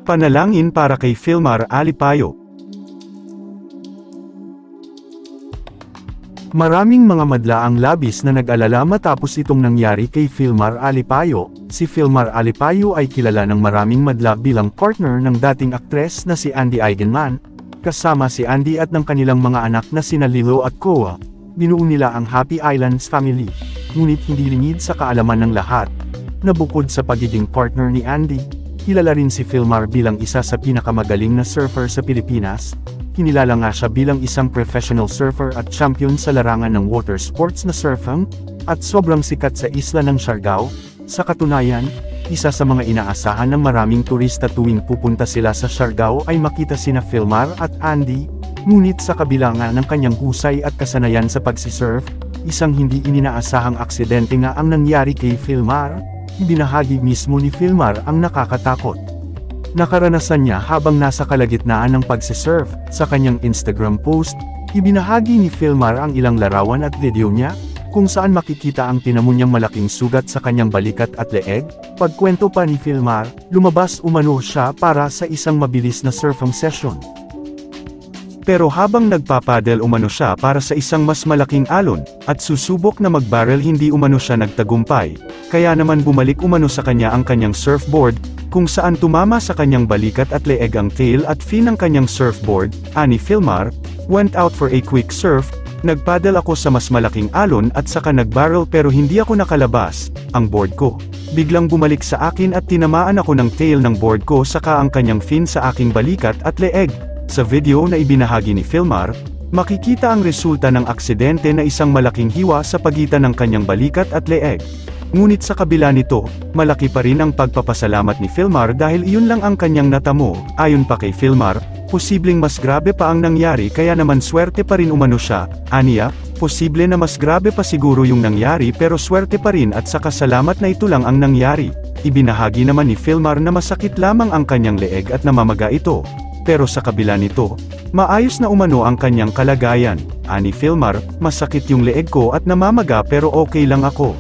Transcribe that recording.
Panalangin para kay Filmar Alipayo. Maraming mga madla ang labis na nag-alala matapos itong nangyari kay Filmar Alipayo. Si Filmar Alipayo ay kilala ng maraming madla bilang partner ng dating aktres na si Andy Eigenman. Kasama si Andy at ng kanilang mga anak na sina Lilo at Koa. Binuo nila ang Happy Islands family. Ngunit hindi lingid sa kaalaman ng lahat na bukod sa pagiging partner ni Andy, kilala rin si Filmar bilang isa sa pinakamagaling na surfer sa Pilipinas. Kinilala nga siya bilang isang professional surfer at champion sa larangan ng water sports na surfing, at sobrang sikat sa isla ng Siargao. Sa katunayan, isa sa mga inaasahan ng maraming turista tuwing pupunta sila sa Siargao ay makita sina Filmar at Andy. Ngunit sa kabila nga ng kanyang husay at kasanayan sa pagsisurf, isang hindi ininaasahang aksidente nga ang nangyari kay Filmar. Ibinahagi mismo ni Filmar ang nakakatakot. Nakaranasan niya habang nasa kalagitnaan ng pagsisurf. Sa kanyang Instagram post, ibinahagi ni Filmar ang ilang larawan at video niya, kung saan makikita ang tinamo niyang malaking sugat sa kanyang balikat at leeg. Pagkwento pa ni Filmar, lumabas umano siya para sa isang mabilis na surfing session. Pero habang nagpapadel umano siya para sa isang mas malaking alon, at susubok na mag-barrel hindi umano siya nagtagumpay, kaya naman bumalik umano sa kanya ang kanyang surfboard, kung saan tumama sa kanyang balikat at leeg ang tail at fin ng kanyang surfboard. Ani Filmar, "Went out for a quick surf, nagpadel ako sa mas malaking alon at saka nag-barrel pero hindi ako nakalabas, ang board ko biglang bumalik sa akin at tinamaan ako ng tail ng board ko saka ang kanyang fin sa aking balikat at leeg." Sa video na ibinahagi ni Filmar, makikita ang resulta ng aksidente na isang malaking hiwa sa pagitan ng kanyang balikat at leeg. Ngunit sa kabila nito, malaki pa rin ang pagpapasalamat ni Filmar dahil iyon lang ang kanyang natamo. Ayon pa kay Filmar, posibleng mas grabe pa ang nangyari kaya naman swerte pa rin umano siya. Aniya, posible na mas grabe pa siguro yung nangyari pero swerte pa rin at saka salamat na ito lang ang nangyari. Ibinahagi naman ni Filmar na masakit lamang ang kanyang leeg at namamaga ito. Pero sa kabila nito, maayos na umano ang kanyang kalagayan. Ani Filmar, "Masakit yung leeg ko at namamaga pero okay lang ako.